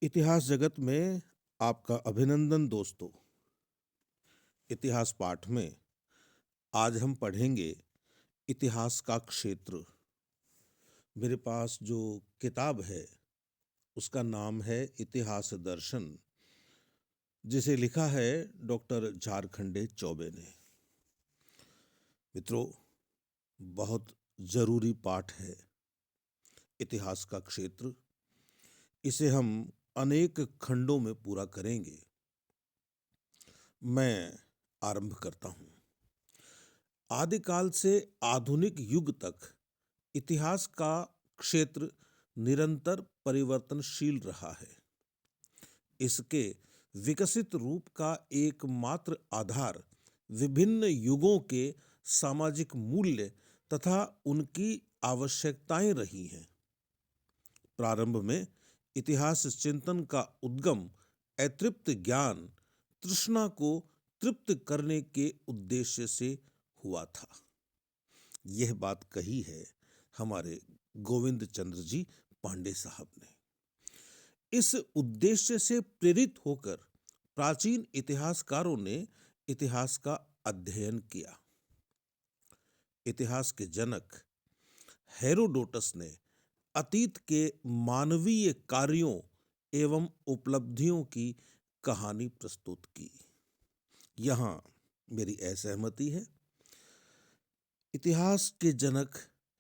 इतिहास जगत में आपका अभिनंदन दोस्तों। इतिहास पाठ में आज हम पढ़ेंगे इतिहास का क्षेत्र। मेरे पास जो किताब है उसका नाम है इतिहास दर्शन, जिसे लिखा है डॉक्टर झारखंडे चौबे ने। मित्रों, बहुत जरूरी पाठ है इतिहास का क्षेत्र। इसे हम अनेक खंडों में पूरा करेंगे। मैं आरंभ करता हूं। आदिकाल से आधुनिक युग तक इतिहास का क्षेत्र निरंतर परिवर्तनशील रहा है। इसके विकसित रूप का एकमात्र आधार विभिन्न युगों के सामाजिक मूल्य तथा उनकी आवश्यकताएं रही हैं। प्रारंभ में इतिहास चिंतन का उद्गम अतृप्त ज्ञान तृष्णा को तृप्त करने के उद्देश्य से हुआ था। यह बात कही है हमारे गोविंद चंद्र जी पांडे साहब ने। इस उद्देश्य से प्रेरित होकर प्राचीन इतिहासकारों ने इतिहास का अध्ययन किया। इतिहास के जनक हेरोडोटस ने अतीत के मानवीय कार्यों एवं उपलब्धियों की कहानी प्रस्तुत की। यहां मेरी असहमति है। इतिहास के जनक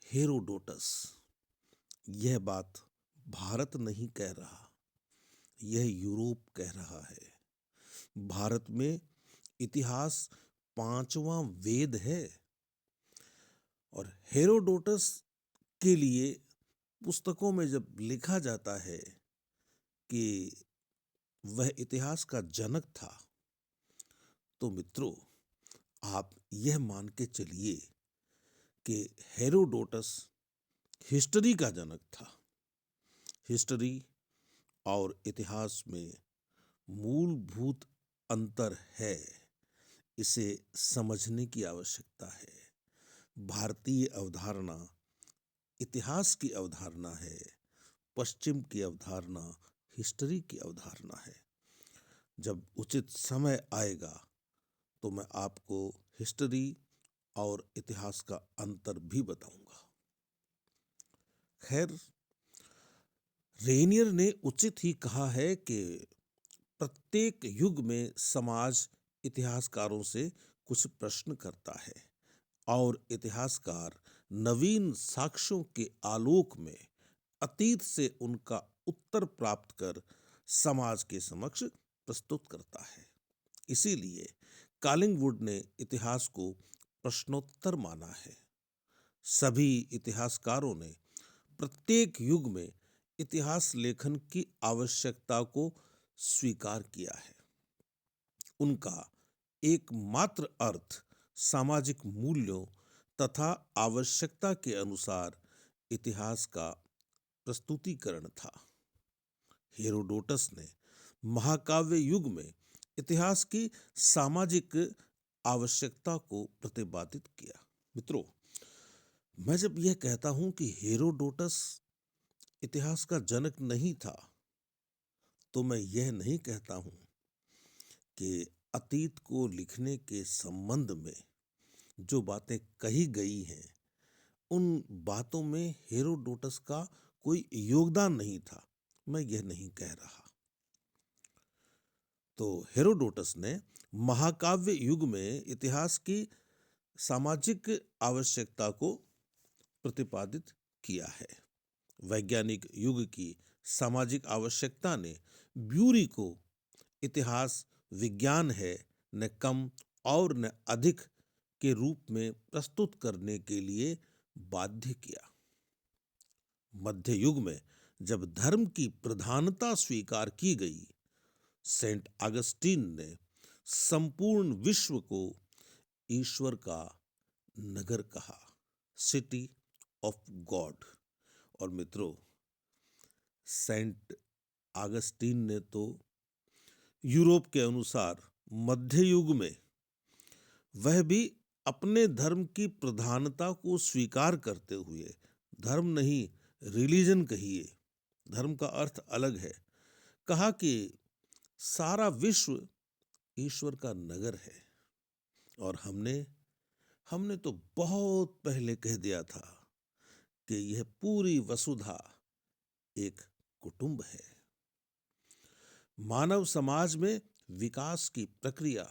हेरोडोटस, यह बात भारत नहीं कह रहा, यह यूरोप कह रहा है। भारत में इतिहास पांचवां वेद है और हेरोडोटस के लिए पुस्तकों में जब लिखा जाता है कि वह इतिहास का जनक था, तो मित्रों आप यह मान के चलिए कि हेरोडोटस हिस्ट्री का जनक था। हिस्ट्री और इतिहास में मूलभूत अंतर है, इसे समझने की आवश्यकता है। भारतीय अवधारणा इतिहास की अवधारणा है, पश्चिम की अवधारणा हिस्ट्री की अवधारणा है। जब उचित समय आएगा तो मैं आपको हिस्ट्री और इतिहास का अंतर भी बताऊंगा। खैर, रेनियर ने उचित ही कहा है कि प्रत्येक युग में समाज इतिहासकारों से कुछ प्रश्न करता है और इतिहासकार नवीन साक्ष्यों के आलोक में अतीत से उनका उत्तर प्राप्त कर समाज के समक्ष प्रस्तुत करता है। इसीलिए कालिंगवुड ने इतिहास को प्रश्नोत्तर माना है। सभी इतिहासकारों ने प्रत्येक युग में इतिहास लेखन की आवश्यकता को स्वीकार किया है। उनका एकमात्र अर्थ सामाजिक मूल्यों तथा आवश्यकता के अनुसार इतिहास का प्रस्तुतिकरण था। हेरोडोटस ने महाकाव्य युग में इतिहास की सामाजिक आवश्यकता को प्रतिपादित किया। मित्रों, मैं जब यह कहता हूं कि हेरोडोटस इतिहास का जनक नहीं था, तो मैं यह नहीं कहता हूं कि अतीत को लिखने के संबंध में जो बातें कही गई हैं उन बातों में हेरोडोटस का कोई योगदान नहीं था, मैं यह नहीं कह रहा। तो हेरोडोटस ने महाकाव्य युग में इतिहास की सामाजिक आवश्यकता को प्रतिपादित किया है। वैज्ञानिक युग की सामाजिक आवश्यकता ने ब्यूरी को इतिहास विज्ञान है न कम और न अधिक के रूप में प्रस्तुत करने के लिए बाध्य किया। मध्य युग में जब धर्म की प्रधानता स्वीकार की गई, सेंट अगस्टीन ने संपूर्ण विश्व को ईश्वर का नगर कहा, सिटी ऑफ गॉड। और मित्रों, सेंट अगस्टीन ने तो यूरोप के अनुसार मध्य युग में वह भी अपने धर्म की प्रधानता को स्वीकार करते हुए, धर्म नहीं रिलीजन कहिए, धर्म का अर्थ अलग है, कहा कि सारा विश्व ईश्वर का नगर है और हमने हमने तो बहुत पहले कह दिया था कि यह पूरी वसुधा एक कुटुंब है। मानव समाज में विकास की प्रक्रिया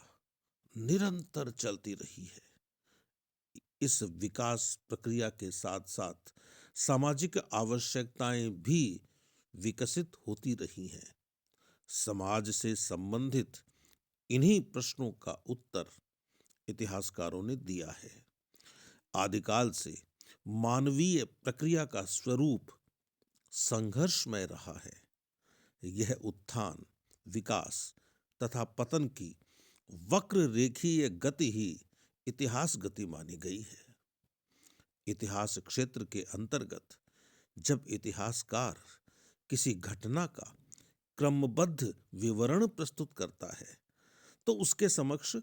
निरंतर चलती रही है। इस विकास प्रक्रिया के साथ साथ सामाजिक आवश्यकताएं भी विकसित होती रही हैं। समाज से संबंधित इन्हीं प्रश्नों का उत्तर इतिहासकारों ने दिया है। आदिकाल से मानवीय प्रक्रिया का स्वरूप संघर्षमय रहा है। यह उत्थान, विकास तथा पतन की वक्र रेखीय गति ही इतिहास गति मानी गई है। इतिहास क्षेत्र के अंतर्गत जब इतिहासकार किसी घटना का क्रमबद्ध विवरण प्रस्तुत करता है तो उसके समक्ष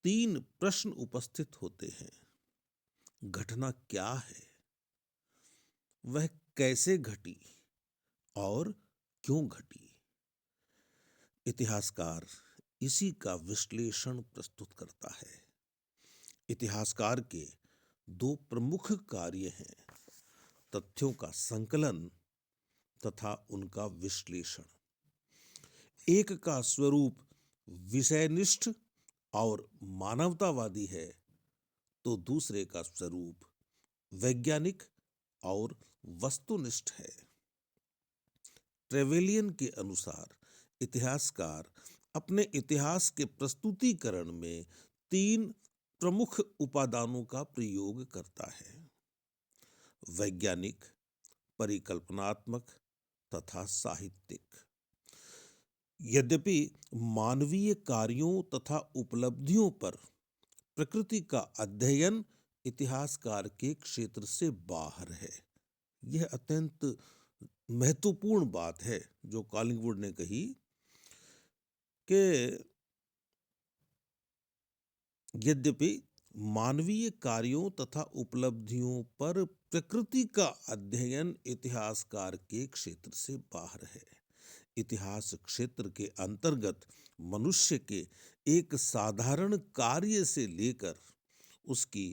3 प्रश्न उपस्थित होते हैं। घटना क्या है, वह कैसे घटी और क्यों घटी। इतिहासकार इसी का विश्लेषण प्रस्तुत करता है। इतिहासकार के 2 प्रमुख कार्य हैं, तथ्यों का संकलन तथा उनका विश्लेषण। एक का स्वरूप विषयनिष्ठ और मानवतावादी है तो दूसरे का स्वरूप वैज्ञानिक और वस्तुनिष्ठ है। ट्रेवेलियन के अनुसार इतिहासकार अपने इतिहास के प्रस्तुतिकरण में 3 प्रमुख उपादानों का प्रयोग करता है: वैज्ञानिक, परिकल्पनात्मक तथा साहित्यिक। यद्यपि मानवीय कार्यों तथा उपलब्धियों पर प्रकृति का अध्ययन इतिहासकार के क्षेत्र से बाहर है। यह अत्यंत महत्वपूर्ण बात है जो कॉलिंगवुड ने कही कि यद्यपि मानवीय कार्यों तथा उपलब्धियों पर प्रकृति का अध्ययन इतिहासकार के क्षेत्र से बाहर है। इतिहास क्षेत्र के अंतर्गत मनुष्य के एक साधारण कार्य से लेकर उसकी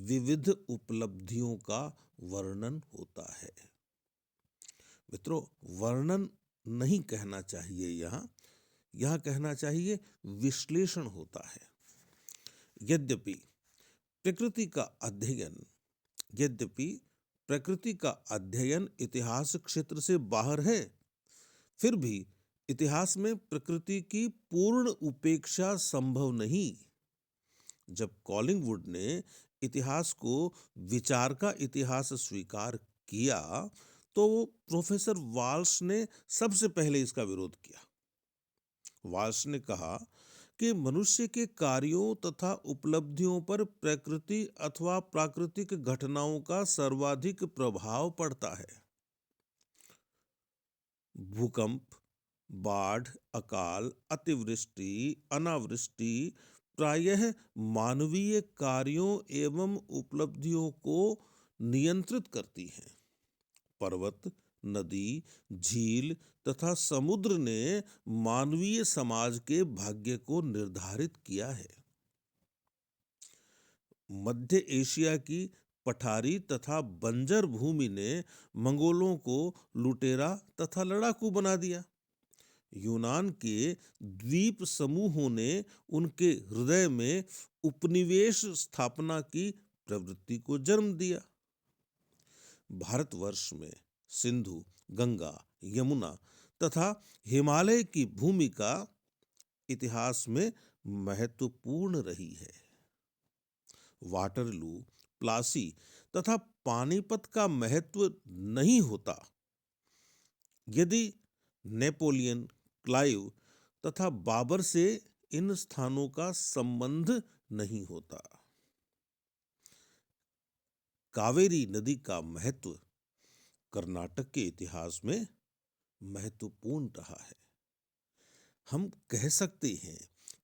विविध उपलब्धियों का वर्णन होता है। मित्रों, वर्णन नहीं कहना चाहिए, यहाँ कहना चाहिए विश्लेषण होता है। यद्यपि प्रकृति का अध्ययन इतिहास क्षेत्र से बाहर है, फिर भी इतिहास में प्रकृति की पूर्ण उपेक्षा संभव नहीं। जब कॉलिंगवुड ने इतिहास को विचार का इतिहास स्वीकार किया तो प्रोफेसर वाल्श ने सबसे पहले इसका विरोध किया। वाल्श ने कहा कि मनुष्य के कार्यों तथा उपलब्धियों पर प्रकृति अथवा प्राकृतिक घटनाओं का सर्वाधिक प्रभाव पड़ता है। भूकंप, बाढ़, अकाल, अतिवृष्टि, अनावृष्टि प्रायः मानवीय कार्यों एवं उपलब्धियों को नियंत्रित करती हैं। पर्वत, नदी, झील तथा समुद्र ने मानवीय समाज के भाग्य को निर्धारित किया है। मध्य एशिया की पठारी तथा बंजर भूमि ने मंगोलों को लुटेरा तथा लड़ाकू बना दिया। यूनान के द्वीप समूहों ने उनके हृदय में उपनिवेश स्थापना की प्रवृत्ति को जन्म दिया। भारतवर्ष में सिंधु, गंगा, यमुना तथा हिमालय की भूमिका इतिहास में महत्वपूर्ण रही है। वाटरलू, प्लासी तथा पानीपत का महत्व नहीं होता यदि नेपोलियन, क्लाइव तथा बाबर से इन स्थानों का संबंध नहीं होता। कावेरी नदी का महत्व कर्नाटक के इतिहास में महत्वपूर्ण रहा है। हम कह सकते हैं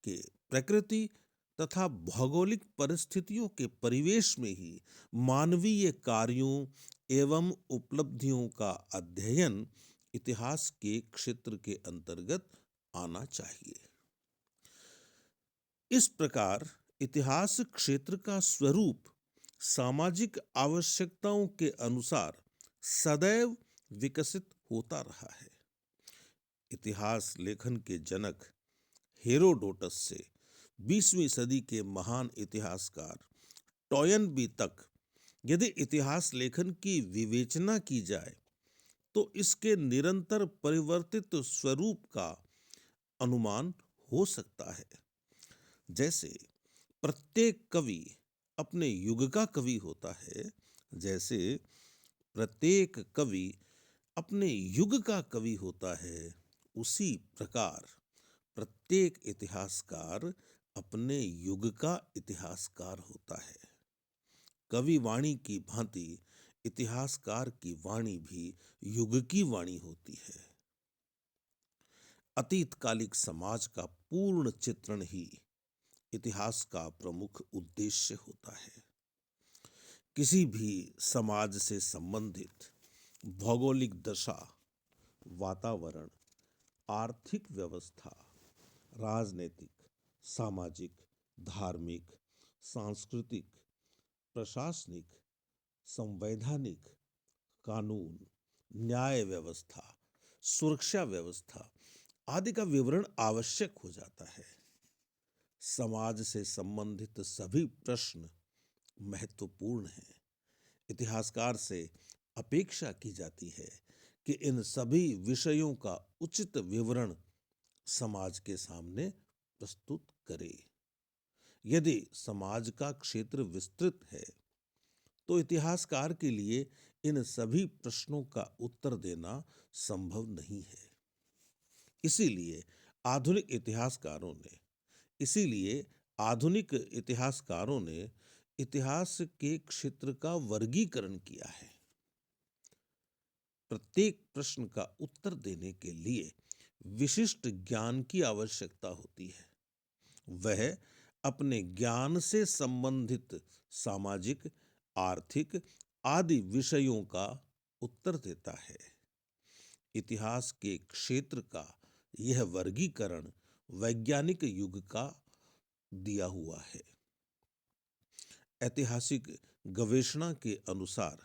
कि प्रकृति तथा भौगोलिक परिस्थितियों के परिवेश में ही मानवीय कार्यों एवं उपलब्धियों का अध्ययन इतिहास के क्षेत्र के अंतर्गत आना चाहिए। इस प्रकार इतिहास क्षेत्र का स्वरूप सामाजिक आवश्यकताओं के अनुसार सदैव विकसित होता रहा है। इतिहास लेखन के जनक हेरोडोटस से 20वीं सदी के महान इतिहासकार टॉयनबी तक यदि इतिहास लेखन की विवेचना की जाए तो इसके निरंतर परिवर्तित स्वरूप का अनुमान हो सकता है। जैसे प्रत्येक कवि अपने युग का कवि होता है, जैसे प्रत्येक कवि अपने युग का कवि होता है, उसी प्रकार प्रत्येक इतिहासकार अपने युग का इतिहासकार होता है। कवि वाणी की भांति इतिहासकार की वाणी भी युग की वाणी होती है। अतीतकालिक समाज का पूर्ण चित्रण ही इतिहास का प्रमुख उद्देश्य होता है। किसी भी समाज से संबंधित भौगोलिक दशा, वातावरण, आर्थिक व्यवस्था, राजनीतिक, सामाजिक, धार्मिक, सांस्कृतिक, प्रशासनिक, संवैधानिक, कानून, न्याय व्यवस्था, सुरक्षा व्यवस्था आदि का विवरण आवश्यक हो जाता है। समाज से संबंधित सभी प्रश्न महत्वपूर्ण हैं। इतिहासकार से अपेक्षा की जाती है कि इन सभी विषयों का उचित विवरण समाज के सामने प्रस्तुत करे। यदि समाज का क्षेत्र विस्तृत है तो इतिहासकार के लिए इन सभी प्रश्नों का उत्तर देना संभव नहीं है। इसीलिए आधुनिक इतिहासकारों ने इतिहास के क्षेत्र का वर्गीकरण किया है। प्रत्येक प्रश्न का उत्तर देने के लिए विशिष्ट ज्ञान की आवश्यकता होती है। वह अपने ज्ञान से संबंधित सामाजिक, आर्थिक आदि विषयों का उत्तर देता है। इतिहास के क्षेत्र का यह वर्गीकरण वैज्ञानिक युग का दिया हुआ है। ऐतिहासिक गवेषणा के अनुसार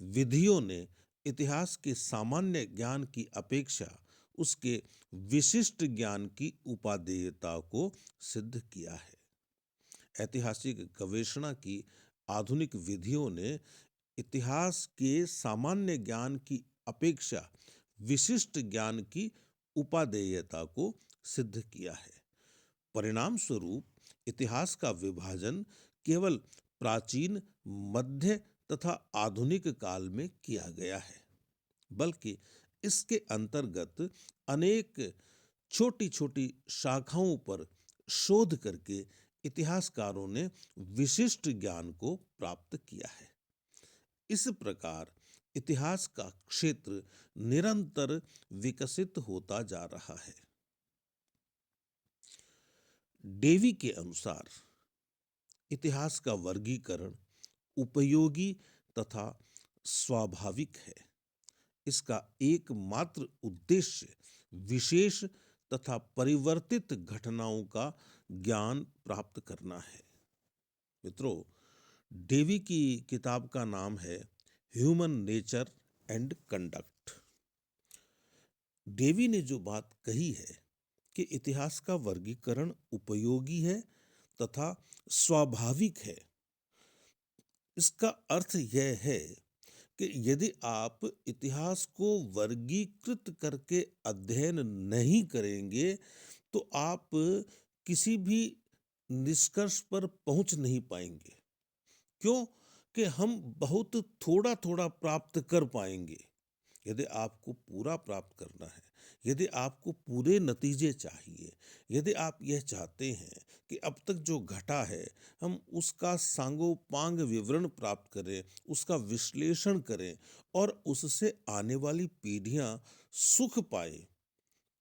विधियों ने इतिहास के सामान्य ज्ञान की अपेक्षा उसके विशिष्ट ज्ञान की उपादेयता को सिद्ध किया है। ऐतिहासिक गवेषणा की आधुनिक विधियों ने इतिहास के सामान्य ज्ञान की अपेक्षा विशिष्ट ज्ञान की उपादेयता को सिद्ध किया है। परिणाम स्वरूप इतिहास का विभाजन केवल प्राचीन, मध्य तथा आधुनिक काल में किया गया है, बल्कि इसके अंतर्गत अनेक छोटी छोटी शाखाओं पर शोध करके इतिहासकारों ने विशिष्ट ज्ञान को प्राप्त किया है। इस प्रकार इतिहास का क्षेत्र निरंतर विकसित होता जा रहा है। डेवी के अनुसार इतिहास का वर्गीकरण उपयोगी तथा स्वाभाविक है। इसका एकमात्र उद्देश्य विशेष तथा परिवर्तित घटनाओं का ज्ञान प्राप्त करना है। मित्रों, डेवी की किताब का नाम है human nature and conduct. Dewey ने जो बात कही है कि इतिहास का वर्गीकरण उपयोगी है तथा स्वाभाविक है, इसका अर्थ यह है कि यदि आप इतिहास को वर्गीकृत करके अध्ययन नहीं करेंगे तो आप किसी भी निष्कर्ष पर पहुंच नहीं पाएंगे। क्यों? कि हम बहुत थोड़ा थोड़ा प्राप्त कर पाएंगे। यदि आपको पूरा प्राप्त करना है, यदि आपको पूरे नतीजे चाहिए, यदि आप यह चाहते हैं कि अब तक जो घटा है हम उसका सांगोपांग विवरण प्राप्त करें, उसका विश्लेषण करें और उससे आने वाली पीढ़ियां सुख पाए,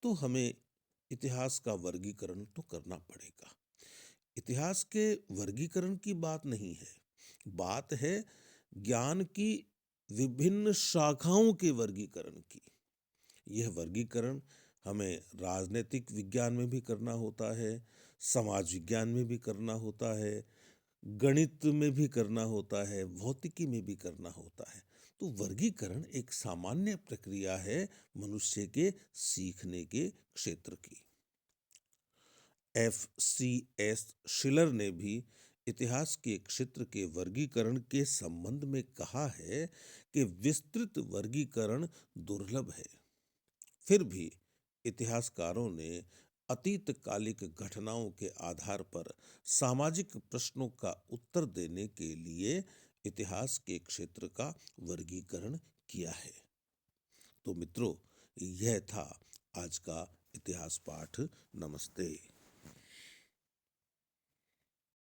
तो हमें इतिहास का वर्गीकरण तो करना पड़ेगा। इतिहास के वर्गीकरण की बात नहीं है, बात है ज्ञान की विभिन्न शाखाओं के वर्गीकरण की। यह वर्गीकरण हमें राजनीतिक विज्ञान में भी करना होता है, समाज विज्ञान में भी करना होता है, गणित में भी करना होता है, भौतिकी में भी करना होता है। तो वर्गीकरण एक सामान्य प्रक्रिया है मनुष्य के सीखने के क्षेत्र की। F.C.S. शिलर ने भी इतिहास के क्षेत्र के वर्गीकरण के संबंध में कहा है कि विस्तृत वर्गीकरण दुर्लभ है। फिर भी इतिहासकारों ने अतीतकालिक घटनाओं के आधार पर सामाजिक प्रश्नों का उत्तर देने के लिए इतिहास के क्षेत्र का वर्गीकरण किया है। तो मित्रों, यह था आज का इतिहास पाठ। नमस्ते।